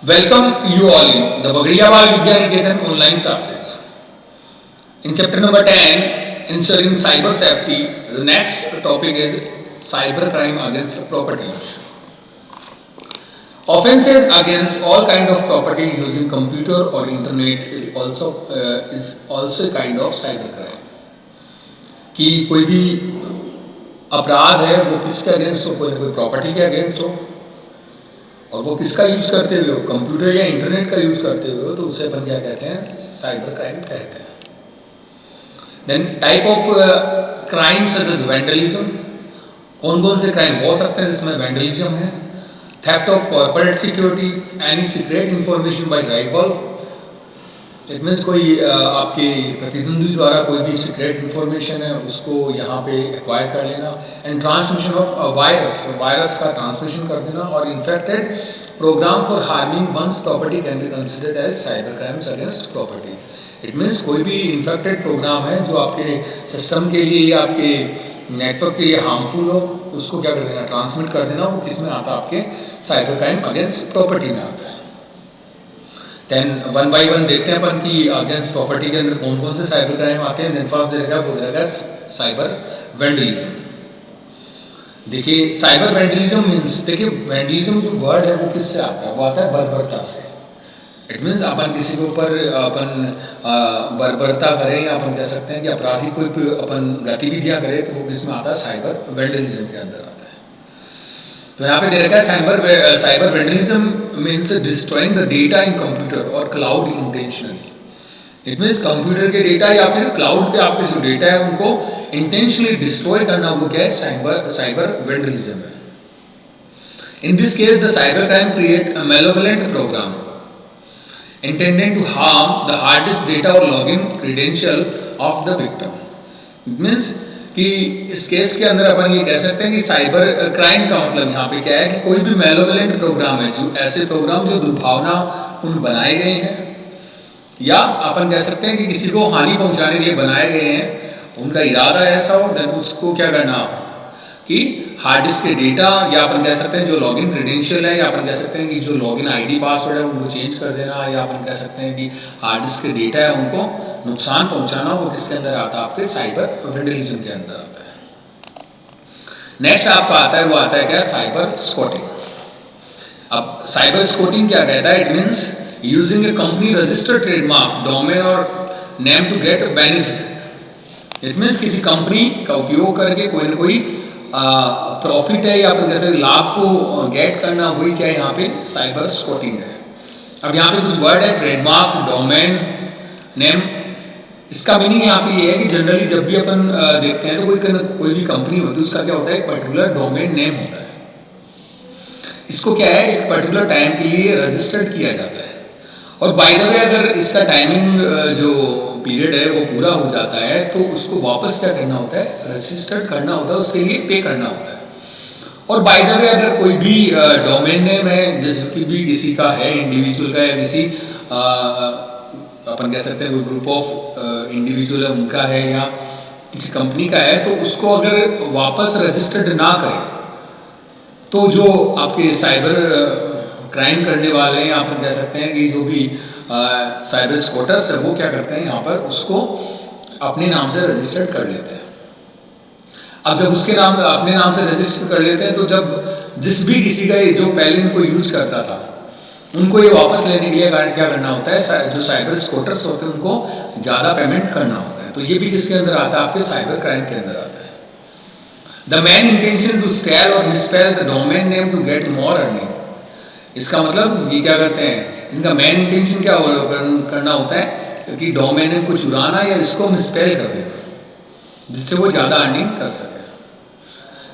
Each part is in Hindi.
Welcome you all in the Bagriawal Vidya Niketan online classes. In chapter number 10, ensuring cyber safety, the next topic is cyber crime against properties. Offences against all kind of property using computer or internet is also a kind of cyber crime. कि कोई भी अपराध है वो किसके अगेंस्ट हो, कोई प्रॉपर्टी के अगेंस्ट हो, और वो किसका यूज करते हुए हो, कंप्यूटर या इंटरनेट का यूज करते हुए हो, तो उससे अपन क्या कहते हैं, साइबर क्राइम कहते हैं. Then type of crime such as vandalism. कौन कौन से क्राइम हो सकते हैं जिसमें वेंडलिज्म है. Theft of corporate security, any secret information bye rival. It means कोई आपके प्रतिद्वंदी द्वारा कोई भी सीक्रेट इंफॉर्मेशन है उसको यहाँ पे एक्वायर कर लेना. And transmission of virus, virus का ट्रांसमिशन कर देना. और infected program for harming one's property can be considered as cyber crimes against property. It means कोई भी इन्फेक्टेड प्रोग्राम है जो आपके सिस्टम के लिए या आपके नेटवर्क के लिए हार्मफुल हो, उसको क्या कर देना, ट्रांसमिट कर देना. वो किस में आता है, आपके साइबर क्राइम अगेंस्ट प्रॉपर्टी में आता है. देन वन बाई वन देखते हैं अपन कि अगेंस्ट प्रॉपर्टी के अंदर कौन कौन से साइबर क्राइम आते हैं. देन फर्स्ट रहेगा वो रहेगा साइबर वेंडलिज्म. देखिए साइबर वेंडलिज्म मीन्स, देखिए वेंडलिज्म जो वर्ड है वो किससे आता है, वो आता है बर्बरता से. इट मीन्स अपन किसी के ऊपर अपन बर्बरता करें, या अपन कह सकते हैं कि अपराधी कोई अपन गतिविधियां करें, तो वो किस में आता है, साइबर वेंडलिज्म के अंदर आता है. तो यहाँ पे दे रखा है cyber vandalism means destroying the data in computer और cloud intentionally. It means computer के डेटा या फिर क्लाउड पे आपके जो डेटा है उनको इंटेंशनली डिस्ट्रॉय करना, वो क्या है, साइबर वेंडलिज्म है. In this case the cyber crime create a malevolent program intended to harm the hard disk data or login credential of the victim. It means कि इस केस के अंदर अपन ये कह सकते हैं कि साइबर क्राइम का मतलब यहाँ पे क्या है कि कोई भी मैलेवोलेंट प्रोग्राम है, जो ऐसे प्रोग्राम जो दुर्भावनापूर्ण बनाए गए हैं, या अपन कह सकते हैं कि किसी को हानि पहुंचाने के लिए बनाए गए हैं, उनका इरादा ऐसा हो, देन उसको क्या करना कि हार्ड डिस्क के डेटा, या अपन कह सकते हैं जो लॉगिन क्रेडेंशियल है, या अपन कह सकते हैं कि जो लॉगिन आईडी पासवर्ड है उनको चेंज कर देना, या अपन कह सकते हैं कि हार्ड डिस्क के डेटा है उनको नुकसान पहुंचाना, वो किसके अंदर आता है, आपके साइबर वेंडलिज्म के अंदर आता है. नेक्स्ट आपका आता है, वो आता है क्या, साइबर स्क्वॉटिंग. अब साइबर स्क्वॉटिंग क्या कहता है, it means using a company registered trademark, domain और name to get benefit. It means किसी कंपनी का उपयोग करके कोई ना कोई प्रॉफिट है या अपन कैसे लाभ को गेट करना, वही क्या है यहाँ पे साइबर स्क्वॉटिंग है. अब यहाँ पे कुछ वर्ड है, ट्रेडमार्क, डोमेन, नेम. इसका मीनिंग यहाँ पे ये है कि जनरली जब भी अपन देखते हैं तो कोई भी कंपनी होती है, उसका क्या होता है, एक पर्टिकुलर डोमेन नेम होता है. इसको क्या है, एक पर्टिकुलर टाइम के लिए रजिस्टर्ड किया जाता है. और बाय द वे अगर इसका टाइमिंग जो पीरियड है वो पूरा हो जाता है, तो उसको वापस क्या करना होता है, रजिस्टर्ड करना होता है, उसके लिए पे करना होता है. और बाय द वे अगर कोई भी डोमेन नेम है, जैसे भी किसी का है, इंडिविजुअल का, या किसी अपन कह सकते हैं कोई ग्रुप ऑफ इंडिविजुअल है उनका है, या किसी कंपनी का है, तो उसको अगर वापस रजिस्टर्ड ना करें, तो जो आपके साइबर क्राइम करने वाले हैं, आप कह सकते हैं कि जो भी साइबर स्क्वॉटर्स है, वो क्या करते हैं, यहाँ पर उसको अपने नाम से रजिस्टर्ड कर लेते हैं. अब जब उसके नाम अपने नाम से रजिस्टर कर लेते हैं, तो जब जिस भी किसी का जो पहले इनको यूज करता था, उनको ये वापस लेने के लिए क्या करना होता है, जो साइबर स्क्वॉटर्स होते हैं उनको ज़्यादा पेमेंट करना होता है. तो ये भी किसके अंदर आता है, आपके साइबर क्राइम के अंदर आता है. The main intention to spell और misspell the domain name to get more earning. इसका मतलब ये क्या करते हैं, इनका मेन इंटेंशन क्या करना होता है कि डोमेन नेम को चुराना या इसको मिसस्पेल कर देना, जिससे वो ज़्यादा अर्निंग कर सके.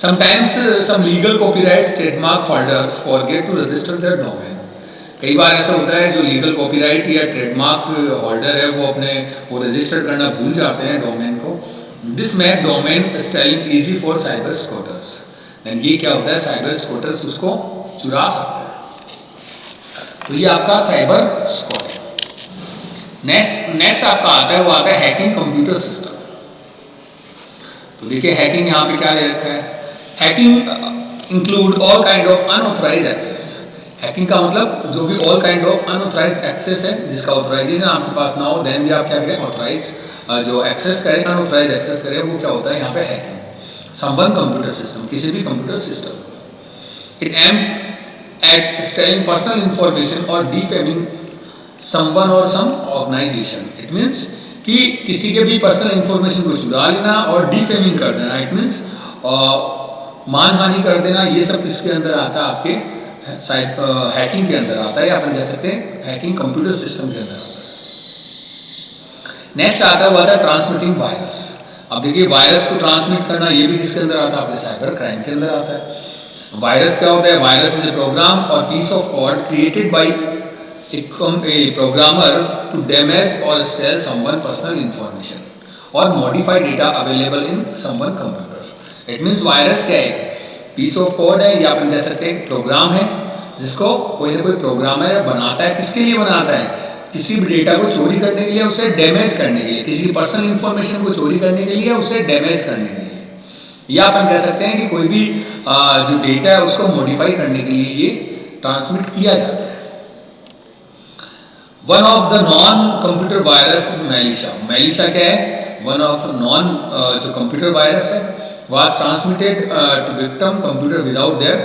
Sometimes some legal copyrights trademark holders forget to register their domain. कई बार ऐसा होता है जो लीगल कॉपीराइट या ट्रेडमार्क होल्डर है वो रजिस्टर करना भूल जाते हैं डोमेन को. This make domain spelling easy for cyber squatters. Then ये क्या होता है, साइबर स्क्वॉटर्स उसको चुरा सकते हैं. तो ये आपका साइबर स्क्वॉटिंग. नेक्स्ट आपका आता है, वो आता है हैकिंग कंप्यूटर सिस्टम. तो देखिए हैकिंग यहाँ पे क्या ले रखा है, hacking include all kind of unauthorised access. Hacking का मतलब जो भी all kind of unauthorised access है, जिसका ऑथराइजेशन आपके पास ना हो, देन भी आप क्या करें, ऑथराइज जो एक्सेस करें, अनऑथराइज एक्सेस करें, वो क्या होता है यहाँ पे हैकिंग। समवन कंप्यूटर सिस्टम, किसी भी computer system. It aim at stealing personal information और डिफेमिंग समवन और सम ऑर्गेनाइजेशन। इट मीन्स कि किसी के भी पर्सनल इंफॉर्मेशन को चुरा लेना और डिफेमिंग कर देना, इट मीन्स मानहानि कर देना, ये सब किसके अंदर आता है, आपके हैकिंग के अंदर आता है, या अपन कह सकते हैं हैकिंग कंप्यूटर सिस्टम के अंदर आता है। नेक्स्ट आता है, आता है ट्रांसमिटिंग वायरस। अब देखिए वायरस को ट्रांसमिट करना, ये भी किसके अंदर आता है, आपके साइबर क्राइम के अंदर आता है। वायरस क्या होता है, वायरस इज ए प्रोग्राम और piece of code created by a programmer to damage or steal someone personal information or modify data available in someone computer. It means virus क्या है, पीस ऑफ कोड है, या अपन कह सकते हैं प्रोग्राम है, जिसको कोई ना कोई प्रोग्रामर बनाता है। किसके लिए बनाता है, किसी भी डेटा को चोरी करने के लिए, उसे डैमेज करने के लिए, किसी की पर्सनल इंफॉर्मेशन को चोरी करने के लिए, उसे डैमेज करने के लिए, या अपन कह सकते हैं कि कोई भी जो डेटा है उसको मॉडिफाई करने के लिए ये ट्रांसमिट किया जाता है। One of the non computer virus is Melissa. Melissa क्या है, वन ऑफ नॉन जो कंप्यूटर वायरस है, was transmitted to victim computer without their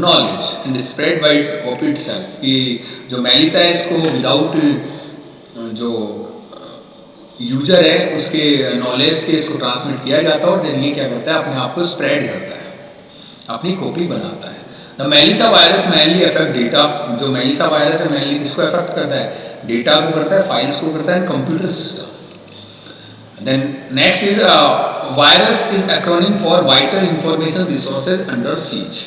knowledge and spread by copy itself। ये जो मेलिसा है, इसको विदाउट जो यूजर है उसके नॉलेज के इसको ट्रांसमिट किया जाता है, और देन ये क्या करता है, अपने आप को स्प्रेड करता है, अपनी कॉपी बनाता है। The Melissa virus mainly affect data. जो मेलिसा वायरस है मेनली किसको अफेक्ट करता है, डेटा को करता है, फाइल्स को करता है, computer system. Then next is virus is acronym for vital information resources under seize.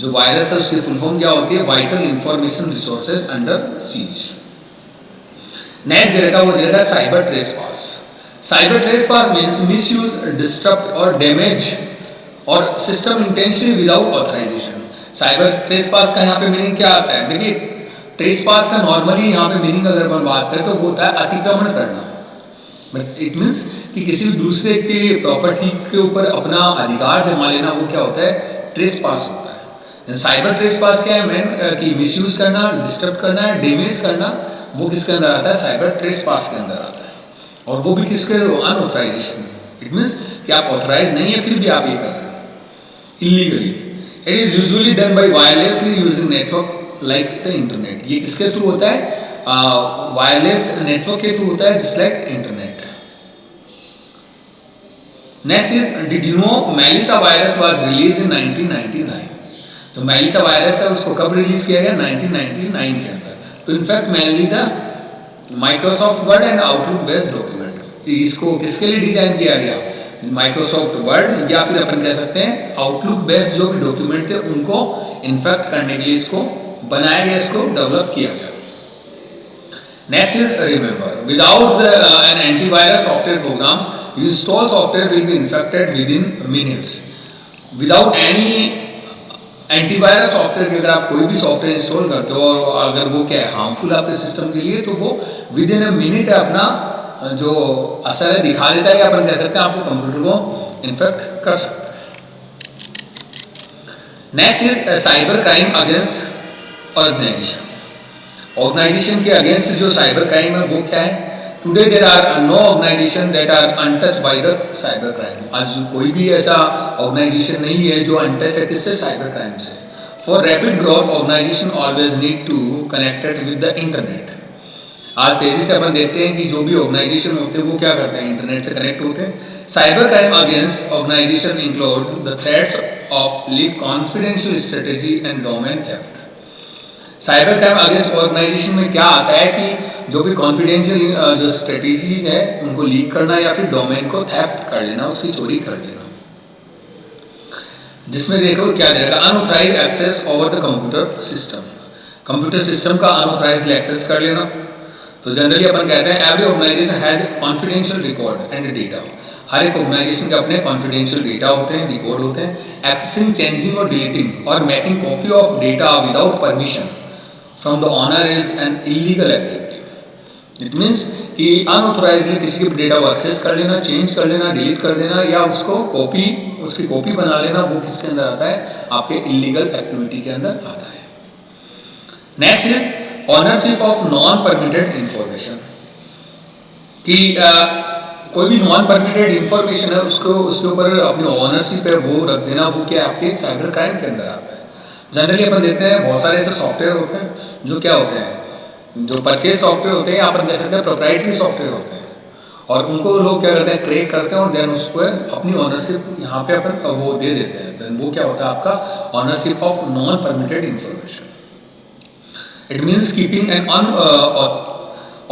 जो वायरस है उसकी फुल फॉर्म क्या होती है, vital information resources under seize. Next देगा वो देगा cyber trespass. Cyber trespass means misuse, disturb और डैमेज और system intentionally without authorisation. Cyber trespass का यहाँ पे मीनिंग क्या आता है, देखिए ट्रेसपास का नॉर्मली यहाँ पे मीनिंग अगर हम बात करें तो वो होता है अतिक्रमण करना। इट मीन्स कि किसी भी दूसरे के प्रॉपर्टी के ऊपर अपना अधिकार जमा लेना, वो क्या होता है, ट्रेसपास होता है। साइबर ट्रेसपास क्या है, मैन कि मिसयूज करना, डिस्टर्ब करना, डैमेज करना, वो किसके अंदर आता है, साइबर ट्रेसपास के अंदर आता है। और वो भी किसके, अनऑथराइजेशन। इट मीन्स कि आप ऑथराइज नहीं है फिर भी आप ये कर रहे हैं illegally. It is usually done by wirelessly using network like the internet. ये किसके थ्रू होता है, वायरलेस नेटवर्क के थ्रू होता है, just like internet. Next is, did you know Melissa virus was release इन 1999। तो मेलिसा वायरस है उसको कब रिलीज किया गया, 1999 के अंदर। तो in fact mainly the Microsoft word and outlook based document. इसको किसके लिए डिजाइन किया गया, माइक्रोसॉफ्ट वर्ड या फिर अपन कह सकते हैं आउटलुक बेस्ड जो भी डॉक्यूमेंट थे उनको इन्फेक्ट करने के लिए इसको बनाया गया, इसको डेवलप किया गया। Next is remember, without an antivirus software program you install software will be infected within minutes without any antivirus software के अगर आप कोई भी सॉफ्टवेयर इंस्टॉल करते हो और अगर वो क्या है हार्मफुल आपके सिस्टम के लिए, तो वो विद इन अ मिनट अपना जो असर है दिखा देता है, या अपन कह सकते हैं आपके कंप्यूटर को इन्फेक्ट कर सकता है। Next is cyber crime against organisation. Organisation के अगेंस्ट जो साइबर क्राइम है वो क्या है, today there are no organisation that are untouched by the cyber crime. आज कोई भी ऐसा ऑर्गेनाइजेशन नहीं है जो अनटच है किससे, साइबर क्राइम से। For rapid growth organisation always need to connected with the internet. आज तेजी से अपन देखते हैं कि जो भी ऑर्गेनाइजेशन होते हैं वो क्या करते हैं, इंटरनेट से कनेक्ट होते हैं। Cyber crime against organisation include the threats of leak confidential strategy and domain theft. Cyber crime against organisation में क्या आता है कि जो भी कॉन्फिडेंशियल जो स्ट्रेटेजीज है उनको लीक करना या फिर डोमेन को थेफ्ट कर लेना, उसकी चोरी कर लेना। जिसमें देखो क्या देगा, unauthorised access over the computer system. Computer system का अनऑथराइज्ड एक्सेस कर लेना। तो जनरली अपन कहते हैं every organisation has confidential record and data. हर एक ऑर्गेनाइजेशन के अपने कॉन्फिडेंशियल डेटा होते हैं, रिकॉर्ड होते हैं। एक्सेसिंग, चेंजिंग और डिलीटिंग और making copy of data without permission from the owner is an illegal activity. It means कि अनऑथराइजली किसी के डेटा को एक्सेस कर लेना, चेंज कर लेना, डिलीट कर देना या उसको उसकी कॉपी बना लेना, वो किसके अंदर आता है, आपके इलीगल एक्टिविटी के अंदर आता है। Next is ownership of non permitted information, कि कोई भी नॉन परमिटेड इंफॉर्मेशन है उसको उसके ऊपर अपनी ऑनरशिप है वो रख देना, वो क्या आपके साइबर क्राइम के अंदर आता है। जनरली अपन देखते हैं बहुत सारे ऐसे सॉफ्टवेयर होते हैं जो क्या होते हैं, जो परचेज सॉफ्टवेयर होते हैं, अपन कह सकते हैं प्रोप्राइटरी सॉफ्टवेयर होते हैं, और उनको लोग क्या करते हैं, क्रैक करते हैं और देन उसको अपनी ऑनरशिप यहाँ पे अपन वो दे देते हैं। देन वो क्या होता है आपका ownership of non permitted information. It means keeping an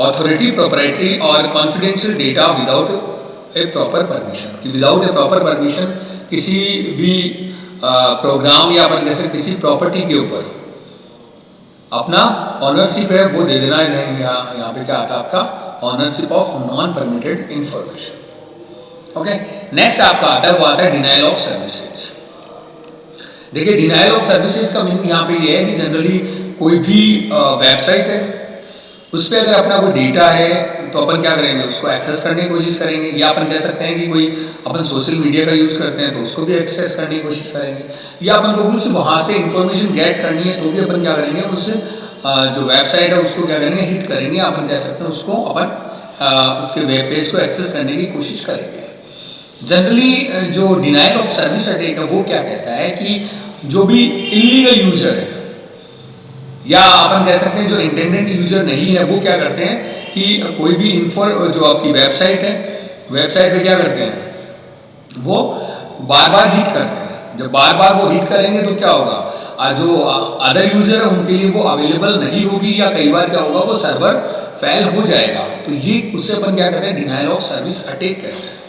authority proprietary or confidential data without a proper permission, कि without a proper permission किसी भी प्रोग्राम या अपन कैसे किसी प्रॉपर्टी के ऊपर अपना ऑनरशिप है वो दे देना है। यहाँ पे क्या आता है आपका ownership of non permitted information. Okay, next आपका आता है वो आता है डिनायल ऑफ सर्विसेज। देखिए डिनायल ऑफ सर्विसेज का मीनिंग यहाँ पे ये है कि जनरली कोई भी वेबसाइट है उस पर अगर अपना कोई डेटा है तो अपन क्या करेंगे, उसको एक्सेस करने की कोशिश करेंगे, या अपन कह सकते हैं कि कोई अपन सोशल मीडिया का यूज़ करते हैं तो उसको भी एक्सेस करने की कोशिश करेंगे, या अपन को कुछ वहाँ से इंफॉर्मेशन गेट करनी है तो भी अपन क्या करेंगे, उस जो वेबसाइट है उसको क्या करेंगे, हिट करेंगे, अपन कह सकते हैं उसको अपन उसके वेब पेज को एक्सेस करने की कोशिश करेंगे। जनरली जो डिनायल ऑफ सर्विस अटैक है वो क्या कहता है कि जो भी इलीगल यूजर है या अपन कह सकते हैं जो इंटेंडेड यूजर नहीं है वो क्या करते हैं कि कोई भी जो आपकी वेबसाइट है, वेबसाइट पे क्या करते हैं, वो बार बार हिट करते हैं। जब बार बार वो हिट करेंगे तो क्या होगा, जो अदर यूजर है उनके लिए वो अवेलेबल नहीं होगी, या कई बार क्या होगा वो सर्वर फेल हो जाएगा। तो ये उससे अपन क्या कहते हैं, डिनायल ऑफ सर्विस अटैक कहते हैं।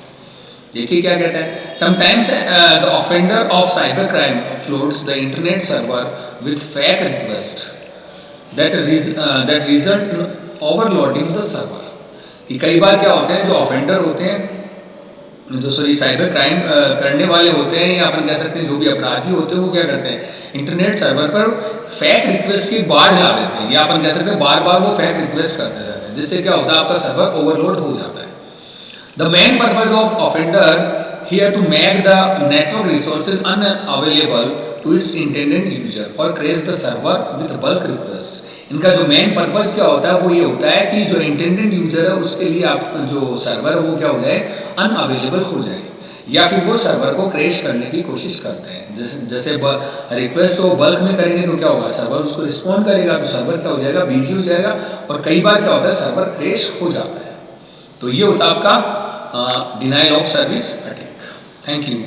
देखिए क्या कहता है, sometimes the offender of cyber crime floods the internet server with fake request that result in overloading the server। कि कई बार क्या होते हैं, जो ऑफेंडर होते हैं, जो साइबर क्राइम करने वाले होते हैं, या अपन कह सकते हैं जो भी अपराधी होते हैं, वो क्या करते हैं, इंटरनेट सर्वर पर फेक रिक्वेस्ट की बाढ़ ला देते हैं, या अपन कह सकते हैं बार बार वो फेक रिक्वेस्ट करते रहते हैं, जिससे क्या होता है आपका सर्वर ओवरलोड हो जाता है। The main purpose of offender here to make the network resources unavailable to its intended user और crash the server with bulk request. इनका जो मेन पर्पस क्या होता है वो ये होता है कि जो इंटेंडेड यूजर है उसके लिए आप जो सर्वर है वो क्या हो जाए, अनअवेलेबल हो जाए, या फिर वो सर्वर को क्रैश करने की कोशिश करते हैं। जैसे रिक्वेस्ट को बल्क में करेंगे तो क्या होगा, सर्वर उसको रिस्पॉन्ड करेगा तो सर्वर क्या हो जाएगा, बिजी हो जाएगा, और कई बार क्या होता है सर्वर क्रैश हो जाता है। तो ये होता है आपका denial of service attack. Thank you.